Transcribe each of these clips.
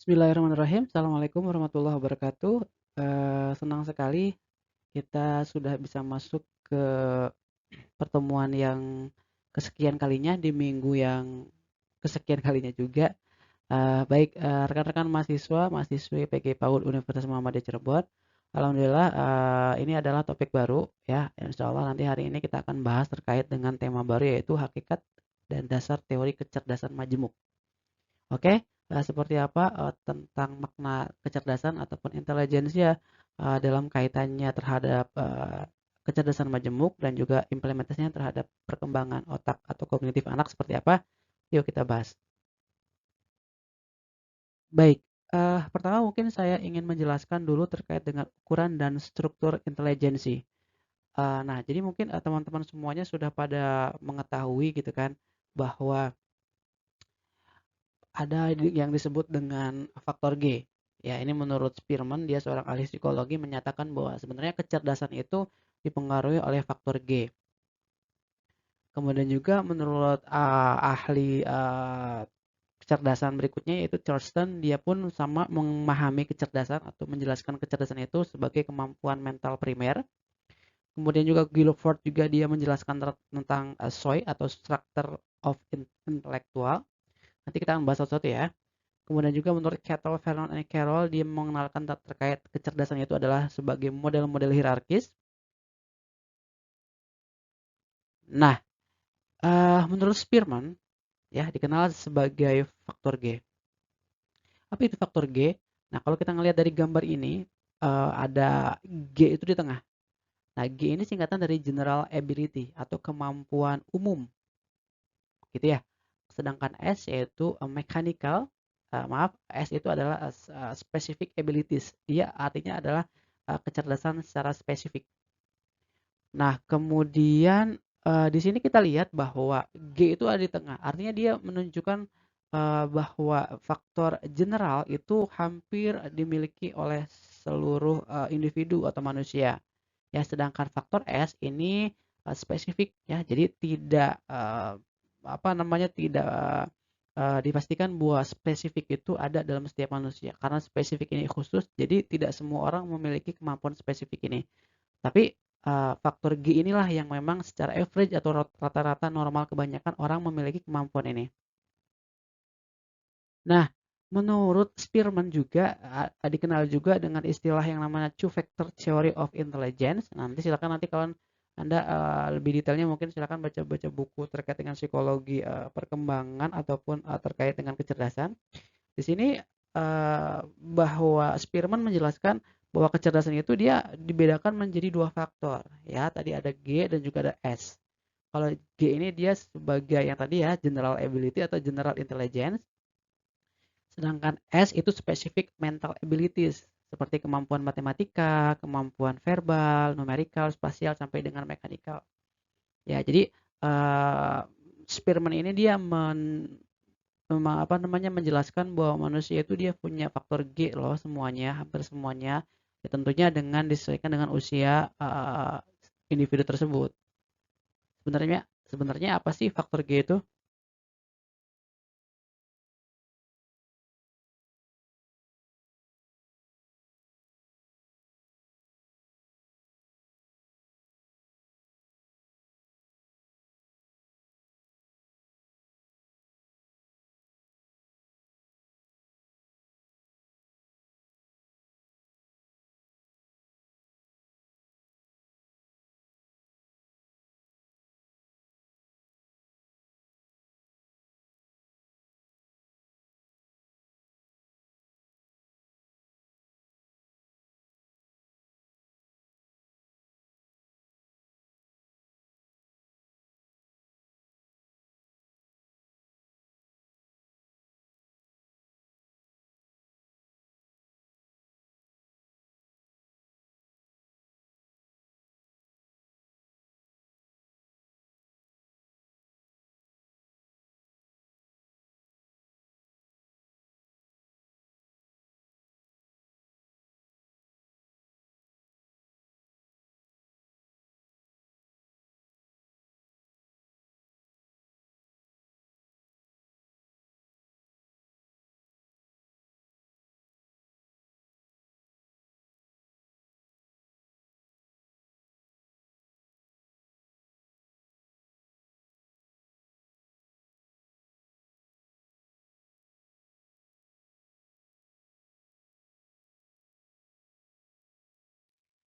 Bismillahirrahmanirrahim. Assalamualaikum warahmatullahi wabarakatuh. Senang sekali kita sudah bisa masuk ke pertemuan yang kesekian kalinya di minggu yang kesekian kalinya juga. Baik, rekan-rekan mahasiswa, mahasiswi PG PAUD Universitas Muhammadiyah Cirebon. Alhamdulillah, ini adalah topik baru ya. Insya Allah nanti hari ini kita akan bahas terkait dengan tema baru yaitu hakikat dan dasar teori kecerdasan majemuk. Oke, seperti apa, tentang makna kecerdasan ataupun intelijensia, dalam kaitannya terhadap, kecerdasan majemuk dan juga implementasinya terhadap perkembangan otak atau kognitif anak seperti apa? Yuk kita bahas. Baik, pertama mungkin saya ingin menjelaskan dulu terkait dengan ukuran dan struktur intelijensi. Nah, jadi mungkin, teman-teman semuanya sudah pada mengetahui gitu kan, bahwa ada yang disebut dengan faktor G. Ya, ini menurut Spearman, dia seorang ahli psikologi menyatakan bahwa sebenarnya kecerdasan itu dipengaruhi oleh faktor G. Kemudian juga menurut ahli kecerdasan berikutnya yaitu Thurston, dia pun sama memahami kecerdasan atau menjelaskan kecerdasan itu sebagai kemampuan mental primer. Kemudian juga Guilford juga dia menjelaskan tentang SOI atau Structure of Intellectual. Nanti kita akan bahas satu-satu ya. Kemudian juga menurut Cattell, Vernon, and Carroll, dia mengenalkan terkait kecerdasan itu adalah sebagai model-model hierarkis. Nah, menurut Spearman, ya dikenal sebagai faktor G. Apa itu faktor G? Nah, kalau kita ngelihat dari gambar ini, ada G itu di tengah. Nah, G ini singkatan dari General Ability atau kemampuan umum, gitu ya. Sedangkan S yaitu mechanical, maaf, S itu adalah specific abilities. Dia artinya adalah kecerdasan secara spesifik. Nah, kemudian di sini kita lihat bahwa G itu ada di tengah. Artinya dia menunjukkan bahwa faktor general itu hampir dimiliki oleh seluruh individu atau manusia. Ya, sedangkan faktor S ini spesifik ya. Jadi tidak apa namanya tidak dipastikan bahwa spesifik itu ada dalam setiap manusia. Karena spesifik ini khusus, jadi tidak semua orang memiliki kemampuan spesifik ini. Tapi faktor G inilah yang memang secara average atau rata-rata normal kebanyakan orang memiliki kemampuan ini. Nah, menurut Spearman juga dikenal juga dengan istilah yang namanya Two Factor Theory of Intelligence. Nanti silakan nanti kalau Anda lebih detailnya mungkin silakan baca-baca buku terkait dengan psikologi perkembangan ataupun terkait dengan kecerdasan. Di sini bahwa Spearman menjelaskan bahwa kecerdasan itu dia dibedakan menjadi dua faktor ya. Tadi ada G dan juga ada S. Kalau G ini dia sebagai yang tadi ya general ability atau general intelligence, sedangkan S itu specific mental abilities seperti kemampuan matematika, kemampuan verbal, numerikal, spasial sampai dengan mekanikal. Ya, jadi uh, Spearman ini dia apa namanya menjelaskan bahwa manusia itu dia punya faktor G loh semuanya, hampir semuanya. Ya, tentunya dengan disesuaikan dengan usia individu tersebut. Sebenarnya sebenarnya apa sih faktor G itu?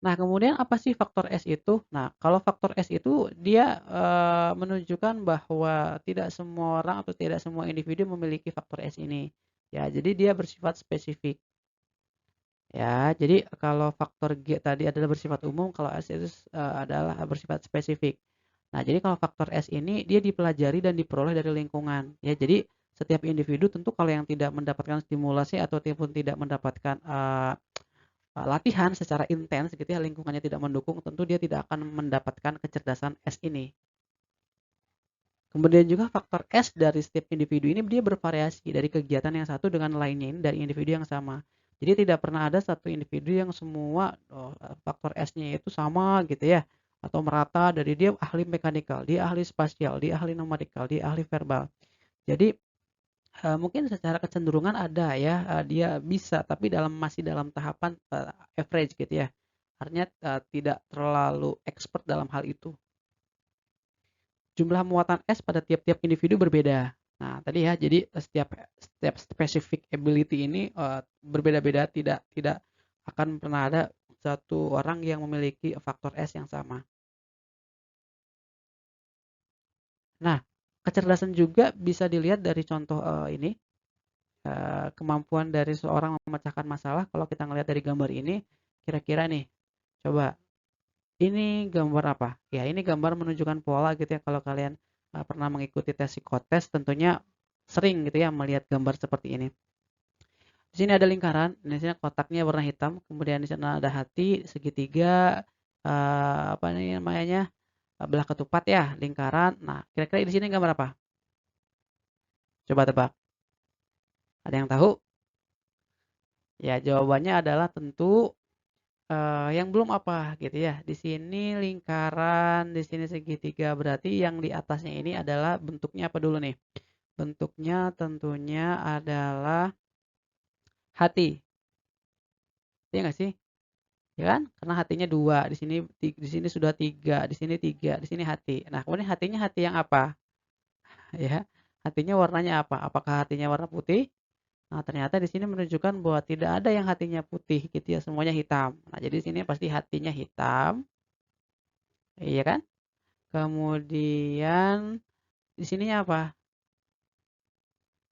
Nah, kemudian apa sih faktor S itu? Nah, kalau faktor S itu dia, menunjukkan bahwa tidak semua orang atau tidak semua individu memiliki faktor S ini. Ya, jadi dia bersifat spesifik. Ya, jadi kalau faktor G tadi adalah bersifat umum, kalau S itu, adalah bersifat spesifik. Nah, jadi kalau faktor S ini dia dipelajari dan diperoleh dari lingkungan. Ya, jadi setiap individu tentu kalau yang tidak mendapatkan stimulasi ataupun tidak mendapatkan, latihan secara intens gitu ya, lingkungannya tidak mendukung, tentu dia tidak akan mendapatkan kecerdasan S ini. Kemudian juga faktor S dari setiap individu ini dia bervariasi dari kegiatan yang satu dengan lainnya ini dari individu yang sama. Jadi tidak pernah ada satu individu yang semua faktor S-nya itu sama gitu ya, atau merata dari dia ahli mekanikal, dia ahli spasial, dia ahli numerikal, dia ahli verbal. Jadi mungkin secara kecenderungan ada ya, dia bisa tapi masih dalam tahapan average gitu ya. Artinya tidak terlalu expert dalam hal itu. Jumlah muatan S pada tiap-tiap individu berbeda. Nah, tadi ya, jadi setiap specific ability ini berbeda-beda, tidak tidak akan pernah ada satu orang yang memiliki faktor S yang sama. Nah, kecerdasan juga bisa dilihat dari contoh ini, kemampuan dari seorang memecahkan masalah. Kalau kita ngelihat dari gambar ini, kira-kira nih, coba ini gambar apa? Ya, ini gambar menunjukkan pola gitu ya. Kalau kalian pernah mengikuti tes psikotes, tentunya sering gitu ya melihat gambar seperti ini. Di sini ada lingkaran, di sini kotaknya warna hitam, kemudian di sana ada hati, segitiga, apa ini namanya, belah ketupat ya, lingkaran. Nah, kira-kira di sini gambar apa? Coba tebak. Ada yang tahu? Ya, jawabannya adalah tentu yang belum apa gitu ya. Di sini lingkaran, di sini segitiga, berarti yang di atasnya ini adalah bentuknya apa dulu nih? Bentuknya tentunya adalah hati. Iya nggak sih? Ya kan? Karena hatinya dua, di sini sudah tiga, di sini hati. Nah, kemudian hatinya hati yang apa? Ya, hatinya warnanya apa? Apakah hatinya warna putih? Nah, ternyata di sini menunjukkan bahwa tidak ada yang hatinya putih gitu ya, semuanya hitam. Nah, jadi di sini pasti hatinya hitam, iya kan? Kemudian di sininya apa?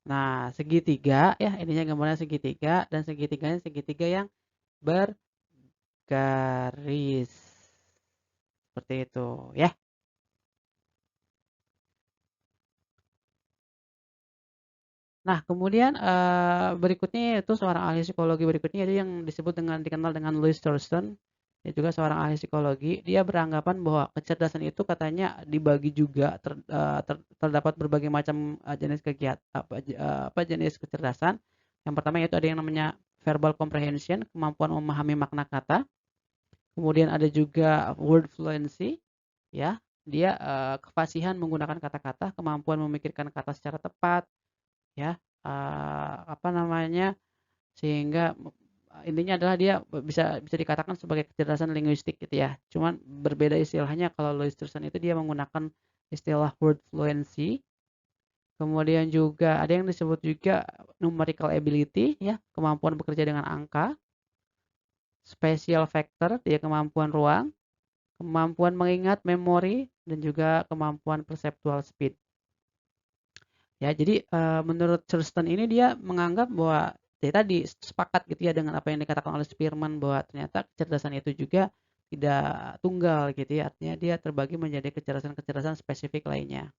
Nah, segitiga ya, ininya gambarnya segitiga dan segitiganya segitiga yang bergaris. Seperti itu ya. Nah, kemudian berikutnya yaitu seorang ahli psikologi berikutnya yaitu yang dikenal dengan Louis Thurston. Dia juga seorang ahli psikologi. Dia beranggapan bahwa kecerdasan itu katanya dibagi juga terdapat berbagai macam jenis kegiatan apa jenis kecerdasan. Yang pertama yaitu ada yang namanya verbal comprehension, kemampuan memahami makna kata. Kemudian ada juga word fluency, ya. Dia kefasihan menggunakan kata-kata, kemampuan memikirkan kata secara tepat, ya, apa namanya, sehingga intinya adalah dia bisa bisa dikatakan sebagai kecerdasan linguistik gitu ya. Cuman berbeda istilahnya, kalau Louis Thurston itu dia menggunakan istilah word fluency, kemudian juga ada yang disebut juga numerical ability ya, kemampuan bekerja dengan angka, spatial factor, dia kemampuan ruang, kemampuan mengingat memori, dan juga kemampuan perceptual speed. Ya, jadi menurut Thurston ini dia menganggap bahwa ya tadi sepakat gitu ya dengan apa yang dikatakan oleh Spearman bahwa ternyata kecerdasan itu juga tidak tunggal gitu ya. Artinya dia terbagi menjadi kecerdasan-kecerdasan spesifik lainnya.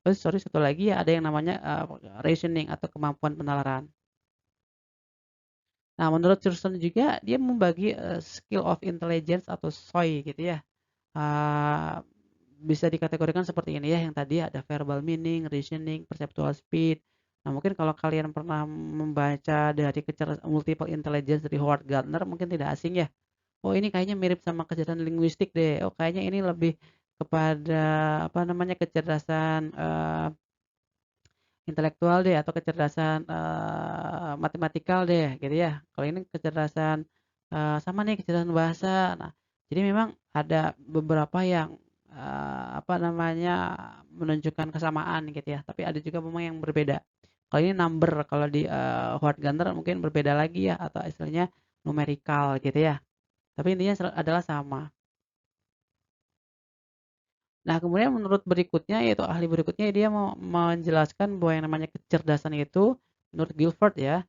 Terus sorry satu lagi ya ada yang namanya reasoning atau kemampuan penalaran. Nah, menurut Thurston juga dia membagi skill of intelligence atau SOI gitu ya. Uh, bisa dikategorikan seperti ini ya, yang tadi ada verbal meaning, reasoning, perceptual speed. Nah, mungkin kalau kalian pernah membaca dari multiple intelligence dari Howard Gardner mungkin tidak asing ya. Oh, ini kayaknya mirip sama kecerdasan linguistik deh. Oh, kayaknya ini lebih kepada apa namanya kecerdasan intelektual deh atau kecerdasan matematikal deh gitu ya. Kalau ini kecerdasan sama nih kecerdasan bahasa. Nah, jadi memang ada beberapa yang apa namanya menunjukkan kesamaan gitu ya. Tapi ada juga memang yang berbeda. Kalau ini number, kalau di Howard Gardner mungkin berbeda lagi ya atau istilahnya numerikal gitu ya. Tapi intinya adalah sama. Nah, kemudian menurut berikutnya, yaitu ahli berikutnya, dia mau menjelaskan bahwa yang namanya kecerdasan itu, menurut Guilford ya,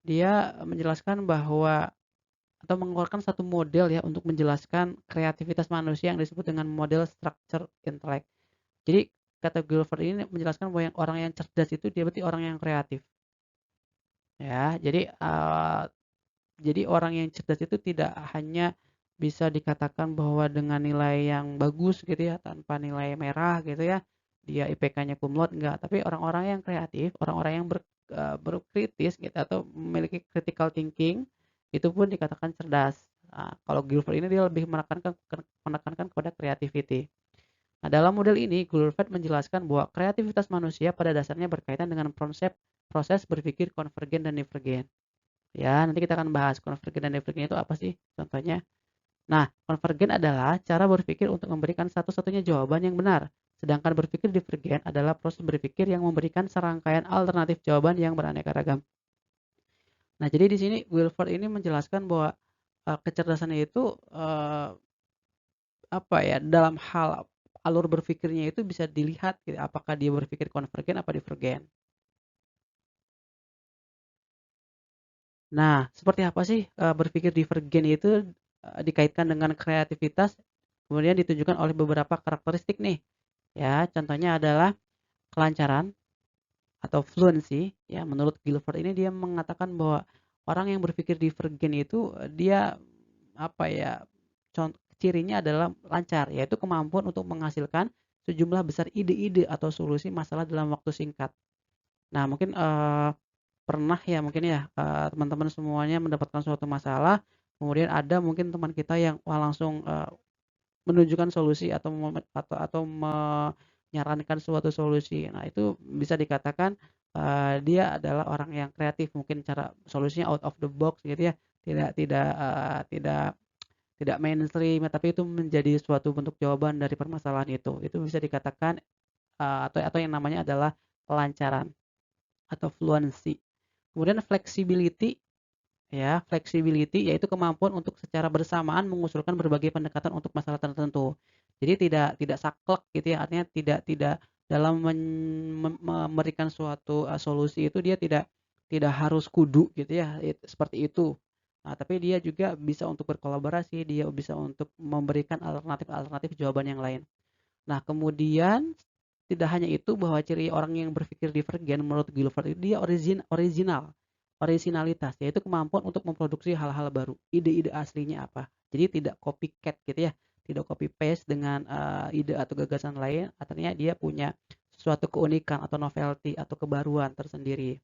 dia menjelaskan bahwa atau mengeluarkan satu model ya untuk menjelaskan kreativitas manusia yang disebut dengan model structure intellect. Jadi kata Guilford ini menjelaskan bahwa orang yang cerdas itu dia berarti orang yang kreatif. Ya, jadi orang yang cerdas itu tidak hanya bisa dikatakan bahwa dengan nilai yang bagus gitu ya, tanpa nilai merah gitu ya, dia IPK-nya cum laude enggak, tapi orang-orang yang kreatif, orang-orang yang berkritis gitu atau memiliki critical thinking itu pun dikatakan cerdas. Nah, kalau Guilford ini dia lebih menekankan kepada creativity. Nah, dalam model ini, Guilford menjelaskan bahwa kreativitas manusia pada dasarnya berkaitan dengan konsep proses berpikir konvergen dan divergen. Ya, nanti kita akan bahas konvergen dan divergen itu apa sih contohnya. Nah, konvergen adalah cara berpikir untuk memberikan satu-satunya jawaban yang benar. Sedangkan berpikir divergen adalah proses berpikir yang memberikan serangkaian alternatif jawaban yang beraneka ragam. Nah, jadi di sini Wilford ini menjelaskan bahwa kecerdasan itu apa ya, dalam hal alur berpikirnya itu bisa dilihat gitu, apakah dia berpikir konvergen apa divergen. Nah, seperti apa sih berpikir divergen itu dikaitkan dengan kreativitas, kemudian ditunjukkan oleh beberapa karakteristik nih. Ya, contohnya adalah kelancaran atau fluency. Ya, menurut Guilford ini dia mengatakan bahwa orang yang berpikir divergen itu dia apa ya, cirinya adalah lancar, yaitu kemampuan untuk menghasilkan sejumlah besar ide-ide atau solusi masalah dalam waktu singkat. Nah, mungkin pernah ya mungkin ya teman-teman semuanya mendapatkan suatu masalah, kemudian ada mungkin teman kita yang wah langsung menunjukkan solusi atau menyarankan suatu solusi. Nah, itu bisa dikatakan dia adalah orang yang kreatif, mungkin cara solusinya out of the box gitu ya. Tidak tidak tidak tidak mainstream, tapi itu menjadi suatu bentuk jawaban dari permasalahan itu. Itu bisa dikatakan atau yang namanya adalah kelancaran atau fluency. Kemudian flexibility. Ya, flexibility yaitu kemampuan untuk secara bersamaan mengusulkan berbagai pendekatan untuk masalah tertentu. Jadi tidak saklek gitu ya, artinya tidak dalam memberikan suatu solusi itu dia tidak harus kudu gitu ya, seperti itu. Nah, tapi dia juga bisa untuk berkolaborasi, dia bisa untuk memberikan alternatif-alternatif jawaban yang lain. Nah, kemudian tidak hanya itu, bahwa ciri orang yang berpikir divergen menurut Guilford itu dia originalitas, yaitu kemampuan untuk memproduksi hal-hal baru, ide-ide aslinya apa. Jadi tidak copycat gitu ya, tidak copy paste dengan ide atau gagasan lain, artinya dia punya suatu keunikan atau novelty atau kebaruan tersendiri.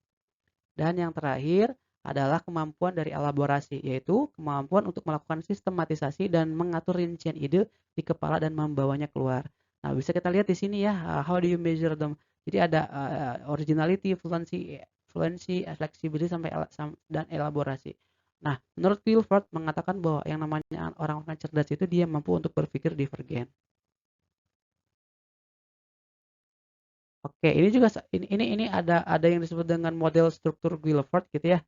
Dan yang terakhir adalah kemampuan dari elaborasi, yaitu kemampuan untuk melakukan sistematisasi dan mengatur rincian ide di kepala dan membawanya keluar. Nah, bisa kita lihat di sini ya, how do you measure them. Jadi ada originality, fluency, flexibility sampai dan elaborasi. Nah, menurut Wilford mengatakan bahwa yang namanya orang-orang cerdas itu dia mampu untuk berpikir divergen. Oke, ini juga ini ada yang disebut dengan model struktur Guilford gitu ya.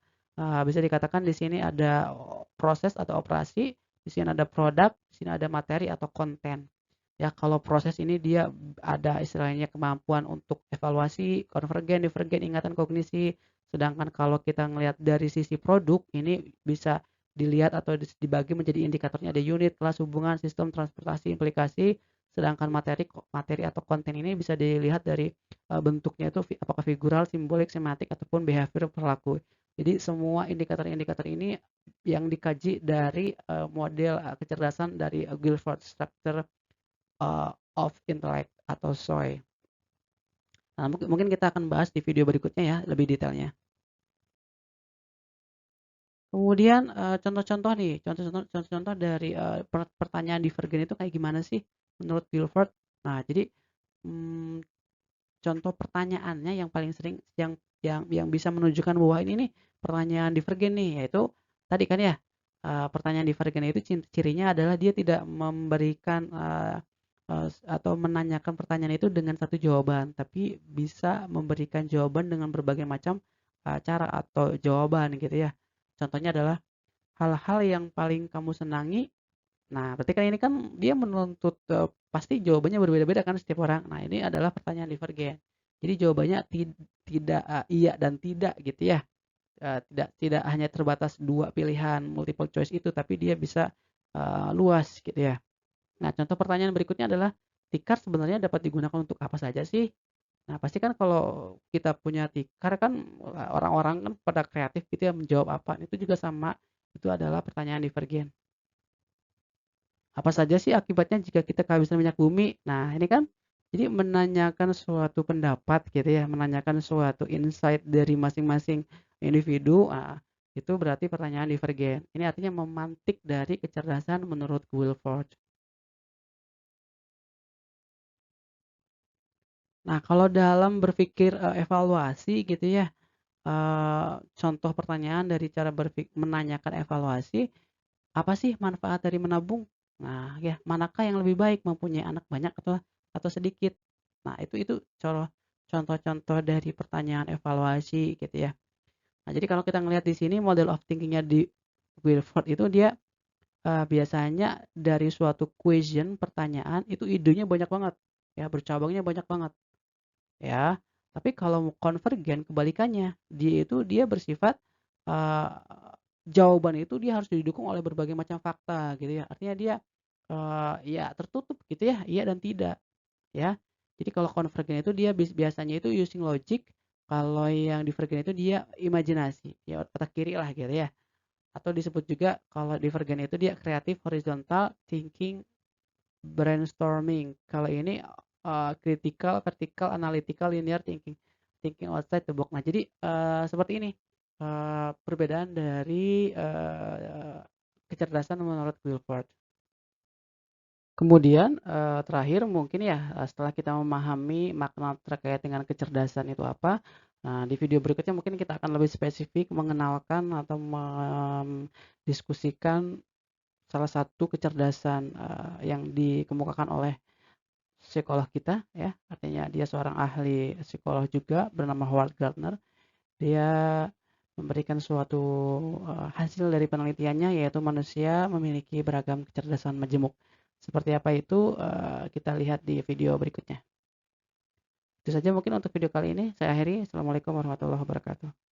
Bisa dikatakan di sini ada proses atau operasi, di sini ada produk, di sini ada materi atau konten. Ya, kalau proses ini dia ada istilahnya kemampuan untuk evaluasi, konvergen, divergen, ingatan, kognisi. Sedangkan kalau kita ngelihat dari sisi produk, ini bisa dilihat atau dibagi menjadi indikatornya ada unit, kelas, hubungan, sistem, transportasi, implikasi. Sedangkan materi materi atau konten ini bisa dilihat dari bentuknya itu apakah figural, simbolik, semantik ataupun behavior perilaku. Jadi semua indikator-indikator ini yang dikaji dari model kecerdasan dari Guilford Structure of Intellect atau SOI. Nah, mungkin kita akan bahas di video berikutnya ya lebih detailnya. Kemudian contoh-contoh nih, contoh-contoh dari pertanyaan divergen itu kayak gimana sih menurut Guilford? Nah, jadi hmm, contoh pertanyaannya yang paling sering yang bisa menunjukkan bahwa ini nih pertanyaan divergen nih, yaitu tadi kan ya pertanyaan divergen itu cirinya adalah dia tidak memberikan atau menanyakan pertanyaan itu dengan satu jawaban, tapi bisa memberikan jawaban dengan berbagai macam cara atau jawaban gitu ya. Contohnya adalah hal-hal yang paling kamu senangi. Nah, berarti kan ini kan dia menuntut, pasti jawabannya berbeda-beda kan setiap orang. Nah, ini adalah pertanyaan divergen. Jadi jawabannya tidak, iya dan tidak gitu ya. Tidak tidak hanya terbatas 2 pilihan multiple choice itu, tapi dia bisa, luas gitu ya. Nah, contoh pertanyaan berikutnya adalah, tikar sebenarnya dapat digunakan untuk apa saja sih? Nah, pasti kan kalau kita punya tikar kan, orang-orang kan pada kreatif gitu ya menjawab apa, itu juga sama, itu adalah pertanyaan divergen. Apa saja sih akibatnya jika kita kehabisan minyak bumi? Nah, ini kan jadi menanyakan suatu pendapat gitu ya, menanyakan suatu insight dari masing-masing individu, itu berarti pertanyaan divergen. Ini artinya memantik dari kecerdasan menurut Wilford. Nah, kalau dalam berpikir, evaluasi gitu ya, contoh pertanyaan dari cara menanyakan evaluasi, apa sih manfaat dari menabung? Nah, ya, manakah yang lebih baik mempunyai anak banyak atau sedikit? Nah, itu contoh-contoh dari pertanyaan evaluasi gitu ya. Nah, jadi kalau kita ngelihat di sini model of thinking-nya di Wilford itu dia, biasanya dari suatu question, pertanyaan, itu idenya banyak banget, ya, bercabangnya banyak banget, ya. Tapi kalau konvergen kebalikannya, dia bersifat, eee, jawaban itu dia harus didukung oleh berbagai macam fakta gitu ya. Artinya dia, ya tertutup gitu ya, iya dan tidak, ya. Jadi kalau konvergen itu dia biasanya itu using logic, kalau yang divergen itu dia imajinasi, ya otak kiri lah gitu ya. Atau disebut juga kalau divergen itu dia creative horizontal thinking brainstorming. Kalau ini, critical, vertical, analytical, linear thinking, thinking outside the box. Nah, jadi, seperti ini, perbedaan dari, kecerdasan menurut Wilford. Kemudian, terakhir mungkin ya, setelah kita memahami makna terkait dengan kecerdasan itu apa, nah di video berikutnya mungkin kita akan lebih spesifik mengenalkan atau mendiskusikan salah satu kecerdasan, yang dikemukakan oleh psikolog kita ya, artinya dia seorang ahli psikolog juga bernama Howard Gardner. Dia memberikan suatu, hasil dari penelitiannya yaitu manusia memiliki beragam kecerdasan majemuk. Seperti apa itu, kita lihat di video berikutnya. Itu saja mungkin untuk video kali ini, saya akhiri. Assalamualaikum warahmatullahi wabarakatuh.